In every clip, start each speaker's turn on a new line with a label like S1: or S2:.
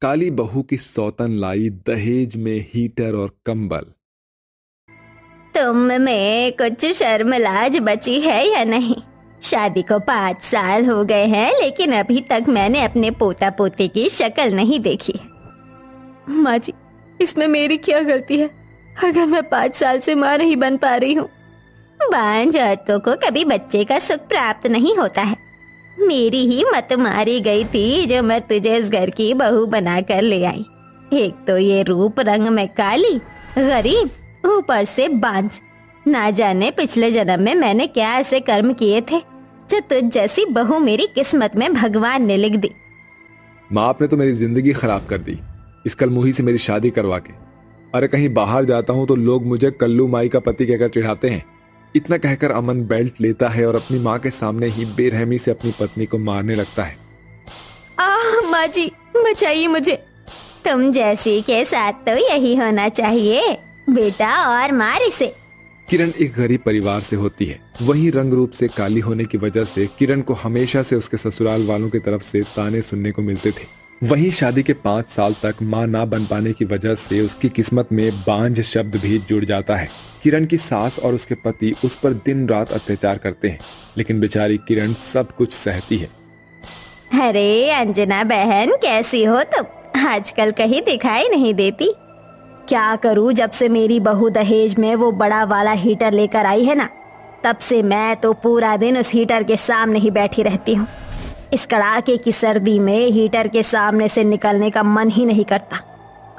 S1: काली बहू की सौतन लाई दहेज में हीटर और कंबल।
S2: तुम में कुछ शर्म लाज बची है या नहीं? शादी को 5 साल हो गए हैं, लेकिन अभी तक मैंने अपने पोता पोती की शक्ल नहीं देखी है।
S3: माँ जी, इसमें मेरी क्या गलती है अगर मैं 5 साल से माँ नहीं बन पा रही हूँ?
S2: बांझ औरतों को कभी बच्चे का सुख प्राप्त नहीं होता है। मेरी ही मत मारी गई थी जो मैं तुझे इस घर की बहू बना कर ले आई। एक तो ये रूप रंग में काली, गरीब, ऊपर से बांझ। ना जाने पिछले जन्म में मैंने क्या ऐसे कर्म किए थे जो तुझ जैसी बहू मेरी किस्मत में भगवान ने लिख दी।
S1: माँ, आपने तो मेरी जिंदगी खराब कर दी इस कलमुही से मेरी शादी करवा के। अरे कहीं बाहर जाता हूँ तो लोग मुझे कल्लू माई का पति कहकर चिढ़ाते हैं। इतना कहकर अमन बेल्ट लेता है और अपनी माँ के सामने ही बेरहमी से अपनी पत्नी को मारने लगता है।
S3: माँ जी, बचाइए मुझे।
S2: तुम जैसी के साथ तो यही होना चाहिए बेटा, और मार इसे।
S1: किरण एक गरीब परिवार से होती है। वहीं रंग रूप से काली होने की वजह से किरण को हमेशा से उसके ससुराल वालों की तरफ से ताने सुनने को मिलते थे। वहीं शादी के 5 साल तक मां ना बन पाने की वजह से उसकी किस्मत में बांझ शब्द भी जुड़ जाता है। किरण की सास और उसके पति उस पर दिन रात अत्याचार करते हैं, लेकिन बेचारी किरण सब कुछ सहती है।
S2: अरे अंजना बहन, कैसी हो तुम? आजकल कहीं दिखाई नहीं देती।
S3: क्या करूं, जब से मेरी बहू दहेज में वो बड़ा वाला हीटर लेकर आई है ना, तब से मैं तो पूरा दिन उस हीटर के सामने ही बैठी रहती हूँ। इस कड़ाके की सर्दी में हीटर के सामने से निकलने का मन ही नहीं करता।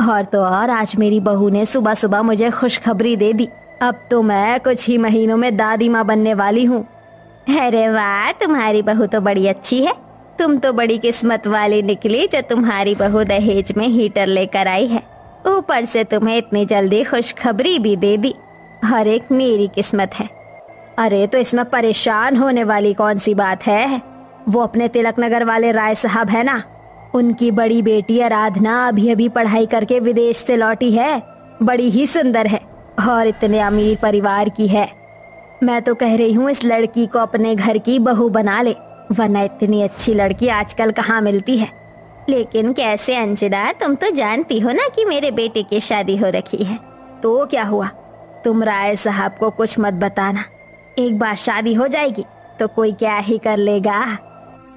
S3: और तो और आज मेरी बहू ने सुबह सुबह मुझे खुशखबरी दे दी। अब तो मैं कुछ ही महीनों में दादी माँ बनने वाली हूँ।
S2: अरे वाह, तुम्हारी बहू तो बड़ी अच्छी है। तुम तो बड़ी किस्मत वाली निकली जो तुम्हारी बहू दहेज में हीटर लेकर आई है। ऊपर से तुम्हें इतनी जल्दी खुशखबरी भी दे दी।
S3: हर एक मेरी किस्मत है। अरे तो इसमें परेशान होने वाली कौन सी बात है? वो अपने तिलक नगर वाले राय साहब है ना, उनकी बड़ी बेटी आराधना अभी अभी पढ़ाई करके विदेश से लौटी है। बड़ी ही सुंदर है और इतने अमीर परिवार की है। मैं तो कह रही हूँ इस लड़की को अपने घर की बहू बना ले, वरना इतनी अच्छी लड़की आजकल कहाँ मिलती है।
S2: लेकिन कैसे अंजना, तुम तो जानती हो ना कि मेरे बेटे की शादी हो रखी है।
S3: तो क्या हुआ? तुम राय साहब को कुछ मत बताना। एक बार शादी हो जाएगी तो कोई क्या ही कर लेगा।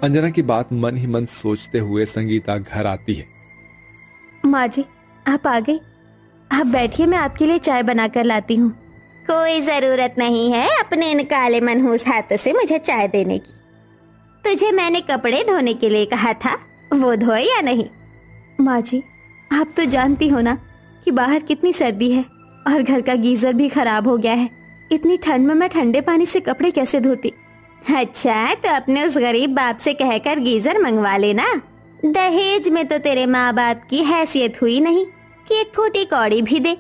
S1: अंजना की बात मन ही मन सोचते हुए संगीता घर आती है।
S3: माँ जी, आप आ गई? आप बैठिए, मैं आपके लिए चाय बनाकर लाती हूँ।
S2: कोई जरूरत नहीं है अपने इन काले मनहूस हाथों से मुझे चाय देने की। तुझे मैंने कपड़े धोने के लिए कहा था, वो धोए या नहीं?
S3: माँ जी, आप तो जानती हो ना कि बाहर कितनी सर्दी है और घर का गीजर भी खराब हो गया है। इतनी ठंड में मैं ठंडे पानी से कपड़े कैसे धोती?
S2: अच्छा, तो अपने उस गरीब बाप से कहकर गीजर मंगवा लेना। दहेज में तो तेरे माँ बाप की हैसियत हुई नहीं कि एक फूटी कौड़ी भी दे।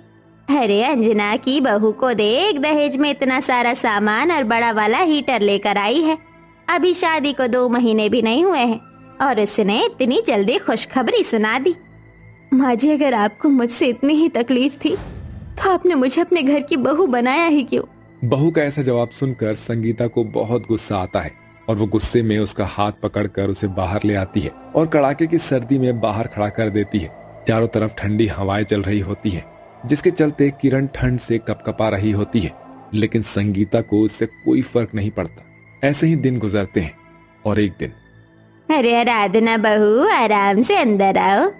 S2: अरे अंजना की बहू को देख, दहेज में इतना सारा सामान और बड़ा वाला हीटर लेकर आई है। अभी शादी को 2 महीने भी नहीं हुए हैं और उसने इतनी जल्दी खुशखबरी सुना दी।
S3: माँ जी, अगर आपको मुझसे इतनी ही तकलीफ थी तो आपने मुझे अपने घर की बहू बनाया ही क्यों?
S1: बहू का ऐसा जवाब सुनकर संगीता को बहुत गुस्सा आता है और वो गुस्से में उसका हाथ पकड़कर उसे बाहर ले आती है और कड़ाके की सर्दी में बाहर खड़ा कर देती है। चारों तरफ ठंडी हवाएं चल रही होती है, जिसके चलते किरण ठंड से कपकपा रही होती है, लेकिन संगीता को उससे कोई फर्क नहीं पड़ता। ऐसे ही दिन गुजरते हैं और एक दिन,
S2: अरे आराधना बहू, आराम से अंदर आओ।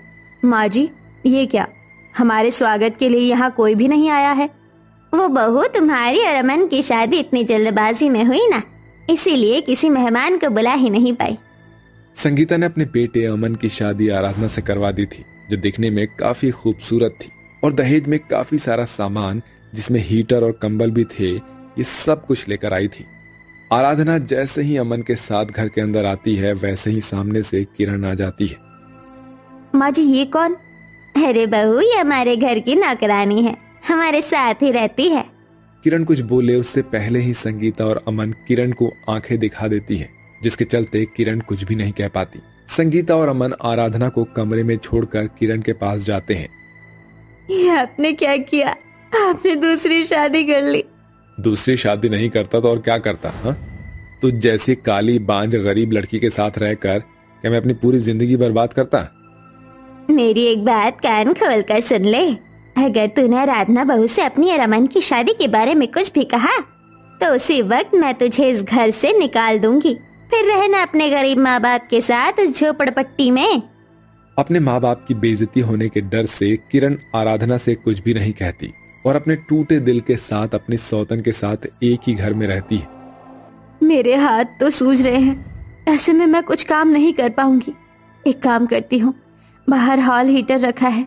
S3: माँ जी, ये क्या, हमारे स्वागत के लिए यहाँ कोई भी नहीं आया है?
S2: वो बहू तुम्हारी और अमन की शादी इतनी जल्दबाजी में हुई ना, इसीलिए किसी मेहमान को बुला ही नहीं पाई।
S1: संगीता ने अपने बेटे अमन की शादी आराधना से करवा दी थी, जो दिखने में काफी खूबसूरत थी और दहेज में काफी सारा सामान, जिसमें हीटर और कंबल भी थे, ये सब कुछ लेकर आई थी। आराधना जैसे ही अमन के साथ घर के अंदर आती है, वैसे ही सामने से किरण आ जाती है।
S3: माँ जी, ये कौन?
S2: अरे बहू, ये हमारे घर की नौकरानी है, हमारे साथ ही रहती है।
S1: किरण कुछ बोले उससे पहले ही संगीता और अमन किरण को आंखें दिखा देती है, जिसके चलते किरण कुछ भी नहीं कह पाती। संगीता और अमन आराधना को कमरे में छोड़कर किरण के पास जाते हैं।
S3: ये आपने क्या किया? आपने दूसरी शादी कर ली।
S1: दूसरी शादी नहीं करता तो और क्या करता? हाँ, तो जैसी काली बांझ गरीब लड़की के साथ रहकर क्या मैं अपनी पूरी जिंदगी बर्बाद करता?
S2: मेरी एक बात कान खोल कर सुन ले। अगर तूने आराधना बहू से अपनी और अमन की शादी के बारे में कुछ भी कहा तो उसी वक्त मैं तुझे इस घर से निकाल दूंगी। फिर रहना अपने गरीब माँ बाप के साथ उस झोपड़पट्टी में।
S1: अपने माँ बाप की बेइज्जती होने के डर से किरण आराधना से कुछ भी नहीं कहती और अपने टूटे दिल के साथ अपनी सौतन के साथ एक ही घर में रहती है।
S3: मेरे हाथ तो सूज रहे हैं, ऐसे में मैं कुछ काम नहीं कर पाऊंगी। एक काम करती हूँ, बाहर हॉल हीटर रखा है,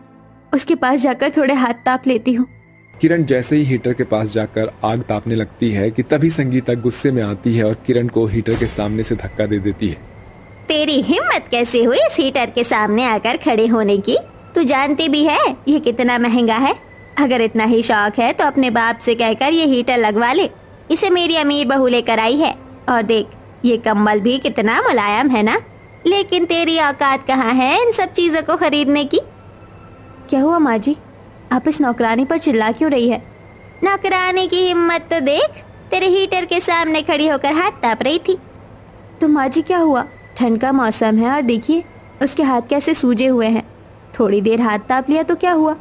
S3: उसके पास जाकर थोड़े हाथ ताप लेती हूँ।
S1: किरण जैसे ही हीटर के पास जाकर आग तापने लगती है कि तभी संगीता गुस्से में आती है और किरण को हीटर के सामने से धक्का दे देती है।
S2: तेरी हिम्मत कैसे हुई इस हीटर के सामने आकर खड़े होने की? तू जानती भी है ये कितना महंगा है। अगर इतना ही शौक है तो अपने बाप से कहकर ये हीटर लगवा ले। इसे मेरी अमीर बहू लेकर आई है और देख ये कम्बल भी कितना मुलायम है ना। लेकिन तेरी औकात कहाँ है इन सब चीजों को खरीदने की?
S3: क्या हुआ माँ जी, आप इस नौकरानी पर चिल्ला क्यों रही है?
S2: नौकरानी की हिम्मत तो देख, तेरे हीटर के सामने खड़ी होकर हाथ ताप रही थी।
S3: तो माँ जी क्या हुआ? ठंड का मौसम है और देखिए उसके हाथ कैसे सूजे हुए हैं। थोड़ी देर हाथ ताप लिया तो क्या हुआ?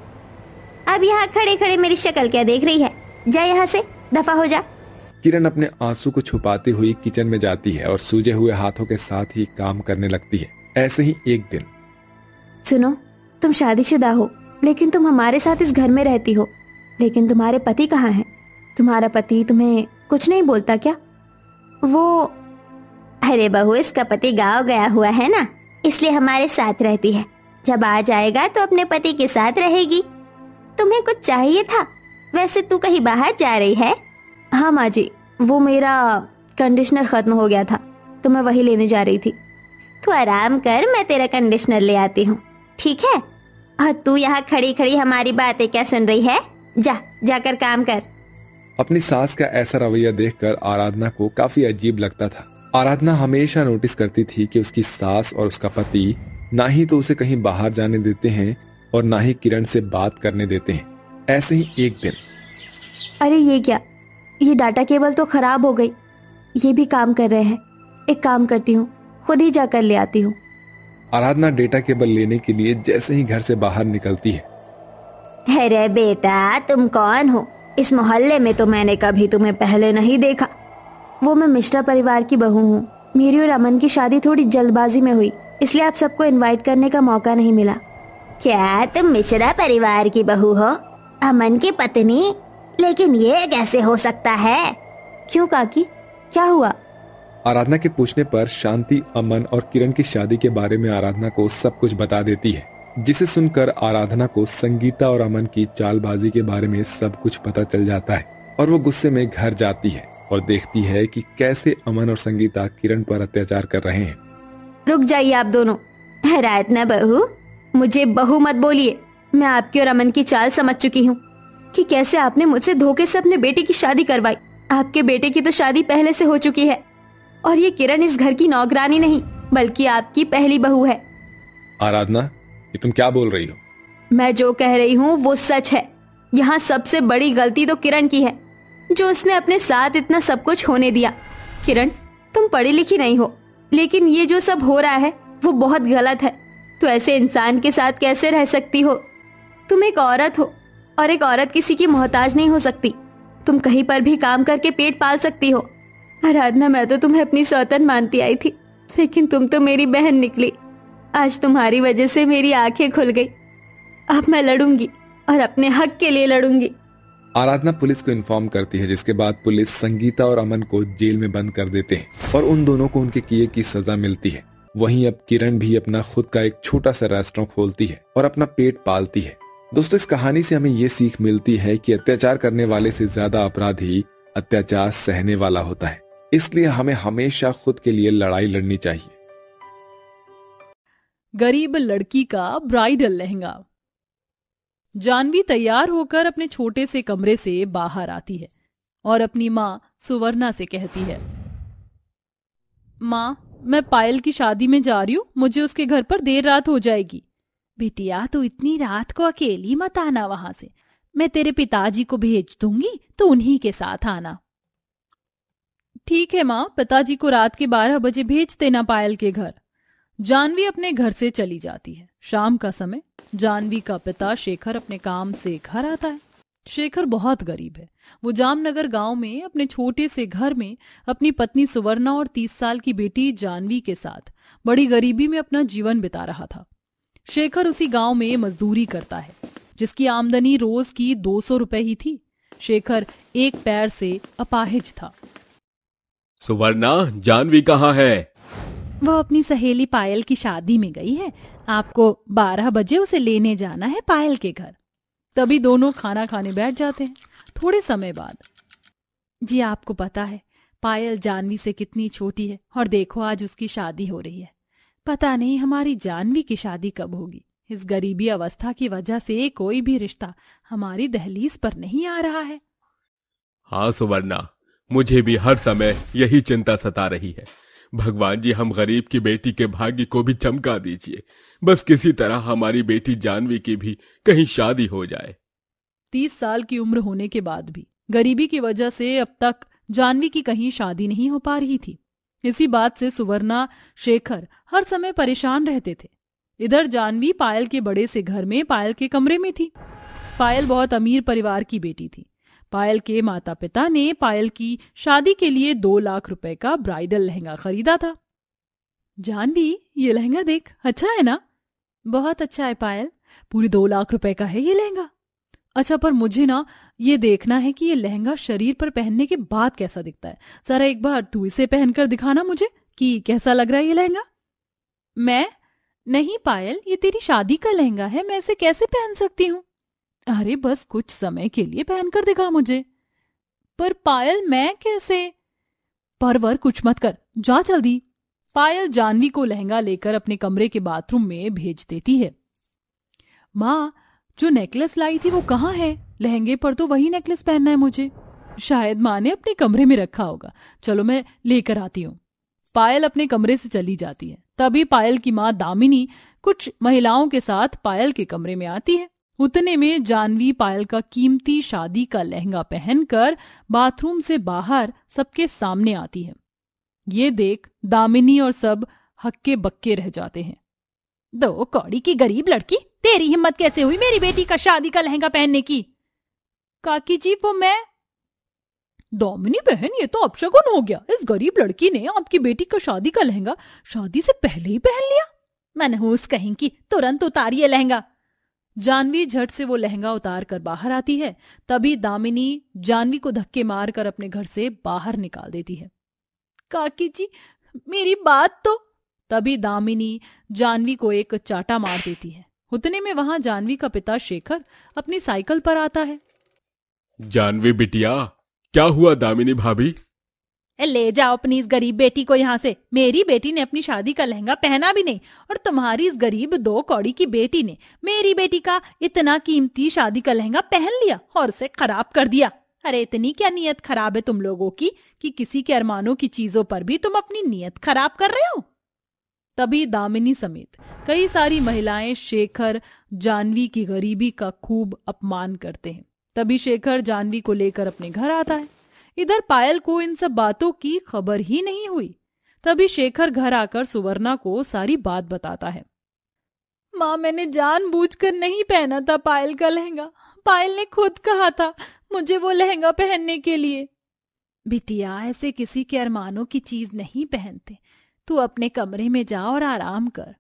S2: अब यहाँ खड़े खड़े मेरी शक्ल क्या देख रही है? जा यहाँ से, दफा हो जा।
S1: किरण अपने आंसू को छुपाती हुई किचन में जाती है और सूजे हुए हाथों के साथ ही काम करने लगती है। ऐसे ही एक दिन।
S3: सुनो, तुम शादीशुदा हो लेकिन तुम हमारे साथ इस घर में रहती हो, लेकिन तुम्हारे पति कहाँ हैं? तुम्हारा पति तुम्हें कुछ नहीं बोलता क्या?
S2: वो अरे बहू, इसका पति गाँव गया हुआ है ना, इसलिए हमारे साथ रहती है। जब आ जाएगा तो अपने पति के साथ रहेगी। तुम्हें कुछ चाहिए था? वैसे तू कहीं बाहर जा रही है?
S3: हाँ माँ जी, वो मेरा कंडीशनर खत्म हो गया था तो मैं वही लेने जा रही थी।
S2: तू आराम कर, मैं तेरा कंडीशनर ले आती हूँ, ठीक है? और तू यहाँ खड़ी खड़ी हमारी बातें क्या सुन रही है? जाकर काम कर।
S1: अपनी सास का ऐसा रवैया देखकर आराधना को काफी अजीब लगता था। आराधना हमेशा नोटिस करती थी कि उसकी सास और उसका पति ना ही तो उसे कहीं बाहर जाने देते हैं और ना ही किरण से बात करने देते हैं। ऐसे ही एक दिन।
S3: अरे ये क्या, ये डाटा केबल तो खराब हो गई। ये भी काम कर रहे हैं। एक काम करती हूँ, खुद ही जाकर ले आती हूँ।
S1: आराधना डेटा केबल लेने के लिए जैसे ही घर से बाहर निकलती है।
S2: अरे बेटा, तुम कौन हो? इस मोहल्ले में तो मैंने कभी तुम्हें पहले नहीं देखा।
S3: वो मैं मिश्रा परिवार की बहू हूँ। मेरी और अमन की शादी थोड़ी जल्दबाजी में हुई, इसलिए आप सबको इनवाइट करने का मौका नहीं मिला।
S2: क्या तुम मिश्रा परिवार की बहू हो? अमन की पत्नी? लेकिन ये कैसे हो सकता है?
S3: क्यों काकी, क्या हुआ?
S1: आराधना के पूछने पर शांति अमन और किरण की शादी के बारे में आराधना को सब कुछ बता देती है, जिसे सुनकर आराधना को संगीता और अमन की चालबाजी के बारे में सब कुछ पता चल जाता है और वो गुस्से में घर जाती है और देखती है कि कैसे अमन और संगीता किरण पर अत्याचार कर रहे हैं।
S3: रुक जाइए आप दोनों।
S2: आराधना बहू,
S3: मुझे बहू मत बोलिए। मैं आपकी और अमन की चाल समझ चुकी हूँ कि कैसे आपने मुझसे धोखे से अपने बेटे की शादी करवाई। आपके बेटे की तो शादी पहले से हो चुकी है और ये किरण इस घर की नौकरानी नहीं बल्कि आपकी पहली बहू है।
S1: आराधना, ये तुम क्या बोल रही हो?
S3: मैं जो कह रही हूँ वो सच है। यहाँ सबसे बड़ी गलती तो किरण की है, जो उसने अपने साथ इतना सब कुछ होने दिया। किरण, तुम पढ़ी लिखी नहीं हो, लेकिन ये जो सब हो रहा है वो बहुत गलत है। तो ऐसे इंसान के साथ कैसे रह सकती हो? तुम एक औरत हो और एक औरत किसी की मोहताज नहीं हो सकती। तुम कहीं पर भी काम करके पेट पाल सकती हो। आराधना, मैं तो तुम्हें अपनी सौतन मानती आई थी, लेकिन तुम तो मेरी बहन निकली। आज तुम्हारी वजह से मेरी आंखें खुल गई। अब मैं लड़ूंगी और अपने हक के लिए लड़ूंगी।
S1: आराधना पुलिस को इन्फॉर्म करती है, जिसके बाद पुलिस संगीता और अमन को जेल में बंद कर देते हैं और उन दोनों को उनके किए की सजा मिलती है। वहीं अब किरण भी अपना खुद का एक छोटा सा रेस्टोरेंट खोलती है और अपना पेट पालती है। दोस्तों, इस कहानी से हमें ये सीख मिलती है कि अत्याचार करने वाले से ज्यादा अपराधी अत्याचार सहने वाला होता है। इसलिए हमें हमेशा खुद के लिए लड़ाई लड़नी चाहिए।
S4: गरीब लड़की का ब्राइडल लहंगा। जानवी तैयार होकर अपने छोटे से कमरे से बाहर आती है और अपनी माँ सुवर्णा से कहती है, माँ, मैं पायल की शादी में जा रही हूँ, मुझे उसके घर पर देर रात हो जाएगी। बिटिया, तू इतनी रात को अकेली मत आना वहां से। मैं तेरे पिताजी को भेज दूंगी तो उन्हीं के साथ आना। ठीक है माँ, पिताजी को रात के 12 बजे भेज देना पायल के घर। जानवी अपने घर से चली जाती है। शाम का समय जानवी का पिता शेखर अपने काम से घर आता है। शेखर बहुत गरीब है। वो जामनगर गांव में अपने छोटे से घर में अपनी पत्नी सुवर्णा और 30 साल की बेटी जानवी के साथ बड़ी गरीबी में अपना जीवन बिता रहा था। शेखर उसी गांव में मजदूरी करता है, जिसकी आमदनी रोज की 200 रुपए ही थी। शेखर एक पैर से अपाहिज था।
S5: सुवर्णा, जानवी कहाँ है?
S4: वह अपनी सहेली पायल की शादी में गई है। आपको 12 बजे उसे लेने जाना है पायल के घर। तभी दोनों खाना खाने बैठ जाते हैं। थोड़े समय बाद, जी आपको पता है पायल जानवी से कितनी छोटी है, और देखो आज उसकी शादी हो रही है। पता नहीं हमारी जानवी की शादी कब होगी। इस गरीबी अवस्था की वजह से कोई भी रिश्ता हमारी दहलीज पर नहीं आ रहा है।
S5: हाँ सुवर्णा, मुझे भी हर समय यही चिंता सता रही है। भगवान जी, हम गरीब की बेटी के भाग्य को भी चमका दीजिए। बस किसी तरह हमारी बेटी जानवी की भी कहीं शादी हो जाए।
S4: 30 साल की उम्र होने के बाद भी गरीबी की वजह से अब तक जानवी की कहीं शादी नहीं हो पा रही थी। इसी बात से सुवर्णा, शेखर हर समय परेशान रहते थे। इधर जानवी पायल के बड़े से घर में पायल के कमरे में थी। पायल बहुत अमीर परिवार की बेटी थी। पायल के माता पिता ने पायल की शादी के लिए 2 लाख रुपए का ब्राइडल लहंगा खरीदा था। जानवी, ये लहंगा देख, अच्छा है ना? बहुत अच्छा है पायल, पूरे 2 लाख रुपए का है ये लहंगा। अच्छा, पर मुझे ना ये देखना है कि ये लहंगा शरीर पर पहनने के बाद कैसा दिखता है। जरा एक बार तू इसे पहनकर दिखाना मुझे कि कैसा लग रहा है ये लहंगा। मैं? नहीं पायल, ये तेरी शादी का लहंगा है, मैं इसे कैसे पहन सकती हूँ? अरे बस कुछ समय के लिए पहनकर दिखा मुझे। पर पायल, मैं कैसे? परवर कुछ मत कर, जा जल्दी। पायल जानवी को लहंगा लेकर अपने कमरे के बाथरूम में भेज देती है। माँ, जो नेकलेस लाई थी वो कहाँ है? लहंगे पर तो वही नेकलेस पहनना है मुझे। शायद माँ ने अपने कमरे में रखा होगा, चलो मैं लेकर आती हूँ। पायल अपने कमरे से चली जाती है। तभी पायल की माँ दामिनी कुछ महिलाओं के साथ पायल के कमरे में आती है। उतने में जानवी पायल का कीमती शादी का लहंगा पहनकर बाथरूम से बाहर सबके सामने आती है। ये देख दामिनी और सब हक्के बक्के रह जाते हैं। 2 कौड़ी की गरीब लड़की, तेरी हिम्मत कैसे हुई मेरी बेटी का शादी का लहंगा पहनने की? काकी जी, वो मैं। दामिनी बहन, ये तो अपशगुन हो गया। इस गरीब लड़की ने आपकी बेटी का शादी का लहंगा शादी से पहले ही पहन लिया। मनहूस कहीं, तुरंत उतारिए लहंगा। जानवी झट से वो लहंगा उतार कर बाहर आती है। तभी दामिनी जानवी को धक्के मारकर अपने घर से बाहर निकाल देती है। काकी जी, मेरी बात तो। तभी दामिनी जानवी को एक चाटा मार देती है। उतने में वहां जानवी का पिता शेखर अपनी साइकिल पर आता है।
S5: जानवी बिटिया, क्या हुआ दामिनी भाभी?
S4: ले जाओ अपनी इस गरीब बेटी को यहाँ से। मेरी बेटी ने अपनी शादी का लहंगा पहना भी नहीं, और तुम्हारी इस गरीब 2 कौड़ी की बेटी ने मेरी बेटी का इतना कीमती शादी का लहंगा पहन लिया और उसे खराब कर दिया। अरे इतनी क्या नीयत खराब है तुम लोगों की कि किसी के अरमानों की चीजों पर भी तुम अपनी नीयत खराब कर रहे हो? तभी दामिनी समेत कई सारी महिलाएं शेखर जानवी की गरीबी का खूब अपमान करते हैं। तभी शेखर जानवी को लेकर अपने घर आता है। इधर पायल को इन सब बातों की खबर ही नहीं हुई। तभी शेखर घर आकर सुवर्णा को सारी बात बताता है। माँ, मैंने जानबूझकर नहीं पहना था पायल का लहंगा। पायल ने खुद कहा था मुझे वो लहंगा पहनने के लिए। बिटिया, ऐसे किसी के अरमानों की चीज नहीं पहनते। तू अपने कमरे में जा और आराम कर।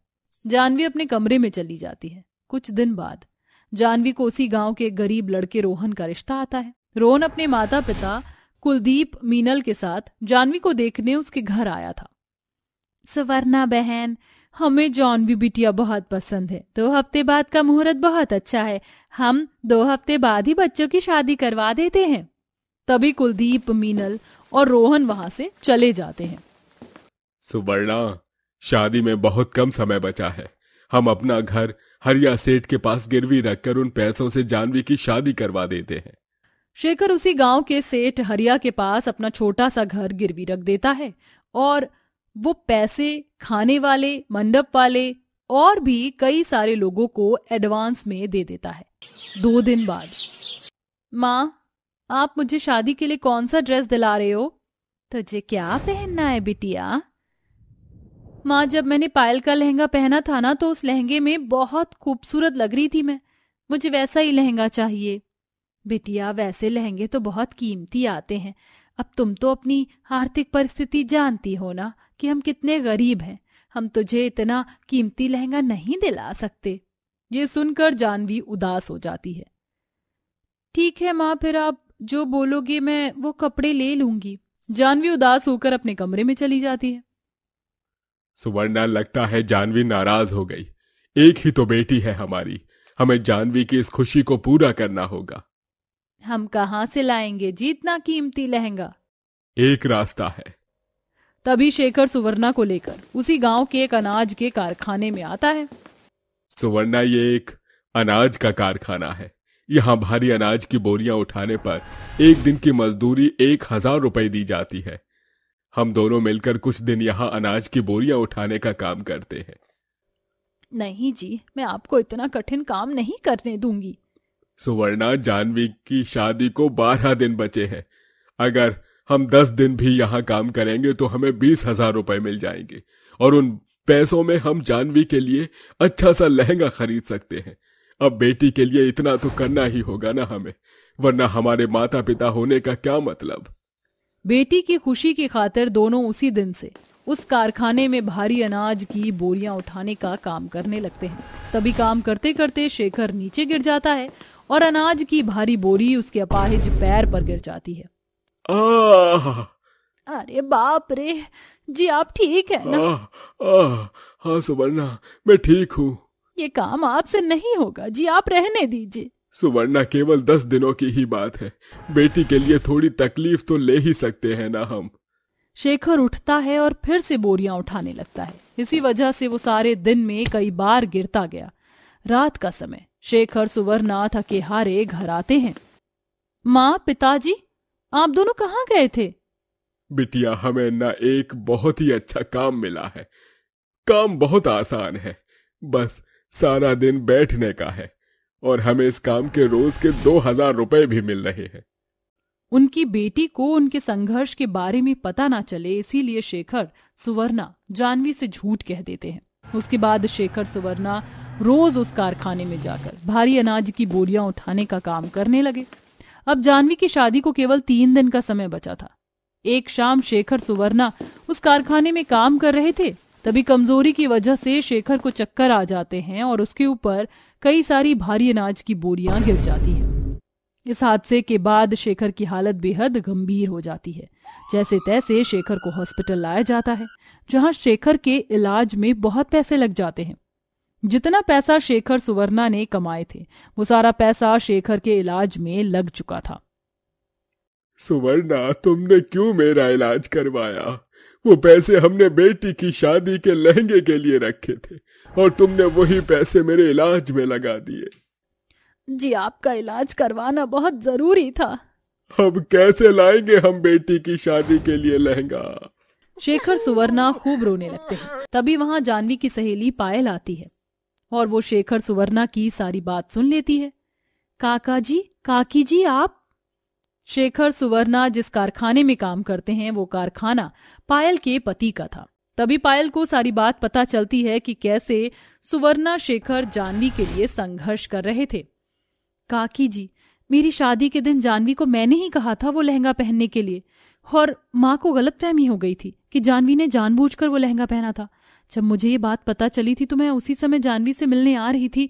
S4: जानवी अपने कमरे में चली जाती है। कुछ दिन बाद जानवी को उसी गांव के एक गरीब लड़के रोहन का रिश्ता आता है। रोहन अपने माता पिता कुलदीप मीनल के साथ जानवी को देखने उसके घर आया था। सुवर्णा बहन, हमें जानवी बिटिया बहुत पसंद है। 2 हफ्ते बाद का मुहूर्त बहुत अच्छा है। हम 2 हफ्ते बाद ही बच्चों की शादी करवा देते हैं। तभी कुलदीप, मीनल और रोहन वहां से चले जाते हैं।
S5: सुवर्णा, शादी में बहुत कम समय बचा है। हम अपना घर हरिया सेठ के पास गिरवी रखकर उन पैसों से जानवी की शादी करवा देते हैं।
S4: शेखर उसी गांव के सेठ हरिया के पास अपना छोटा सा घर गिरवी रख देता है और वो पैसे खाने वाले, मंडप वाले और भी कई सारे लोगों को एडवांस में दे देता है। 2 दिन बाद, माँ, आप मुझे शादी के लिए कौन सा ड्रेस दिला रहे हो? तुझे क्या पहनना है बिटिया? माँ, जब मैंने पायल का लहंगा पहना था ना तो उस लहंगे में बहुत खूबसूरत लग रही थी मैं। मुझे वैसा ही लहंगा चाहिए। बिटिया, वैसे लहंगे तो बहुत कीमती आते हैं। अब तुम तो अपनी आर्थिक परिस्थिति जानती हो ना कि हम कितने गरीब हैं। हम तुझे इतना कीमती लहंगा नहीं दिला सकते। ये सुनकर जानवी उदास हो जाती है। ठीक है माँ, फिर आप जो बोलोगे मैं वो कपड़े ले लूंगी। जानवी उदास होकर अपने कमरे में चली जाती है।
S5: सुवर्णा, लगता है जानवी नाराज हो गई। एक ही तो बेटी है हमारी, हमें जानवी की इस खुशी को पूरा करना होगा।
S4: हम कहाँ से लाएंगे जी इतना कीमती लहंगा?
S5: एक रास्ता है।
S4: तभी शेखर सुवर्णा को लेकर उसी गांव के एक अनाज के कारखाने में आता है।
S5: सुवर्णा, ये एक अनाज का कारखाना है। यहाँ भारी अनाज की बोरियां उठाने पर एक दिन की मजदूरी 1000 रुपए दी जाती है। हम दोनों मिलकर कुछ दिन यहाँ अनाज की बोरियां उठाने का काम करते हैं।
S4: नहीं जी, मैं आपको इतना कठिन काम नहीं करने दूंगी।
S5: सुवर्णा, जानवी की शादी को 12 दिन बचे हैं। अगर हम 10 दिन भी यहाँ काम करेंगे तो हमें 20,000 रुपए मिल जाएंगे और उन पैसों में हम जानवी के लिए अच्छा सा लहंगा खरीद सकते हैं। अब बेटी के लिए इतना तो करना ही होगा ना हमें, वरना हमारे माता पिता होने का क्या मतलब।
S4: बेटी की खुशी की खातिर दोनों उसी दिन से उस कारखाने में भारी अनाज की बोरियां उठाने का काम करने लगते हैं। तभी काम करते करते शेखर नीचे गिर जाता है और अनाज की भारी बोरी उसके अपाहिज पैर पर गिर जाती है। अरे बाप रे! जी आप ठीक है ना?
S5: हाँ सुवर्णा, मैं ठीक हूँ।
S4: ये काम आपसे नहीं होगा जी, आप रहने दीजिए।
S5: सुवर्णा, केवल 10 दिनों की ही बात है। बेटी के लिए थोड़ी तकलीफ तो ले ही सकते हैं ना हम।
S4: शेखर उठता है और फिर से बोरियां उठाने लगता है। इसी वजह से वो सारे दिन में कई बार गिरता गया। रात का समय शेखर सुवर्णा थके हारे घर आते हैं। माँ, पिताजी, आप दोनों कहाँ गए थे?
S5: बिटिया, हमें ना एक बहुत ही अच्छा काम मिला है। काम बहुत आसान है, बस सारा दिन बैठने का है और हमें इस काम के रोज के 2000 रुपए भी मिल रहे हैं।
S4: उनकी बेटी को उनके संघर्ष के बारे में पता ना चले, इसीलिए शेखर सुवर्णा जानवी से झूठ कह देते हैं। उसके बाद शेखर सुवर्णा रोज उस कारखाने में जाकर भारी अनाज की बोरियां उठाने का काम करने लगे। अब जानवी की शादी को केवल 3 दिन का समय बचा था। एक शाम शेखर सुवर्णा उस कारखाने में काम कर रहे थे, तभी कमजोरी की वजह से शेखर को चक्कर आ जाते हैं और उसके ऊपर कई सारी भारी अनाज की बोरियां गिर जाती हैं। इस हादसे के बाद शेखर की हालत बेहद गंभीर हो जाती है। जैसे तैसे शेखर को हॉस्पिटल लाया जाता है, जहां शेखर के इलाज में बहुत पैसे लग जाते हैं। जितना पैसा शेखर सुवर्णा ने कमाए थे वो सारा पैसा शेखर के इलाज में लग चुका था।
S5: सुवर्णा, तुमने क्यों मेरा इलाज करवाया? वो पैसे हमने बेटी की शादी के लहंगे के लिए रखे थे और तुमने वही पैसे मेरे इलाज में लगा दिए।
S4: जी, आपका इलाज करवाना बहुत जरूरी था।
S5: अब कैसे लाएंगे हम बेटी की शादी के लिए लहंगा?
S4: शेखर सुवर्णा खूब रोने लगते हैं। तभी वहां जानवी की सहेली पायल आती है और वो शेखर सुवर्णा की सारी बात सुन लेती है। काका जी, काकी जी, आप? शेखर सुवर्णा जिस कारखाने में काम करते हैं वो कारखाना पायल के पति का था। तभी पायल को सारी बात पता चलती है कि कैसे सुवर्णा शेखर जानवी के लिए संघर्ष कर रहे थे। काकी जी, मेरी शादी के दिन जानवी को मैंने ही कहा था वो लहंगा पहनने के लिए, और माँ को गलतफहमी हो गई थी कि जानवी ने जानबूझकर वो लहंगा पहना था। जब मुझे ये बात पता चली थी तो मैं उसी समय जानवी से मिलने आ रही थी,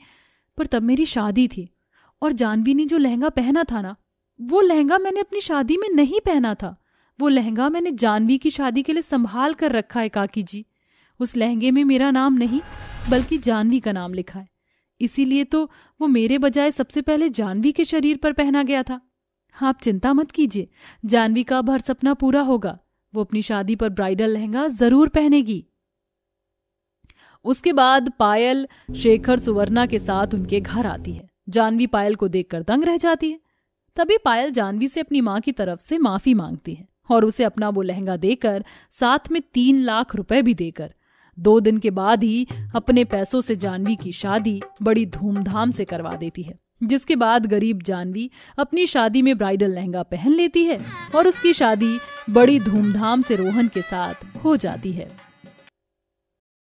S4: पर तब मेरी शादी थी और जानवी ने जो लहंगा पहना था ना, वो लहंगा मैंने अपनी शादी में नहीं पहना था। वो लहंगा मैंने जानवी की शादी के लिए संभाल कर रखा है काकी जी। उस लहंगे में मेरा नाम नहीं बल्कि जानवी का नाम लिखा है, इसीलिए तो वो मेरे बजाय सबसे पहले जानवी के शरीर पर पहना गया था। आप चिंता मत कीजिए, जानवी का अब हर सपना पूरा होगा। वो अपनी शादी पर ब्राइडल लहंगा जरूर पहनेगी। उसके बाद पायल शेखर सुवर्णा के साथ उनके घर आती है। जानवी पायल को देखकर दंग रह जाती है। तभी पायल जानवी से अपनी माँ की तरफ से माफी मांगती है और उसे अपना वो लहंगा देकर साथ में 3 लाख रुपए भी देकर 2 दिन के बाद ही अपने पैसों से जानवी की शादी बड़ी धूमधाम से करवा देती है। जिसके बाद गरीब जानवी अपनी शादी में ब्राइडल लहंगा पहन लेती है और उसकी शादी बड़ी धूमधाम से रोहन के साथ हो जाती है।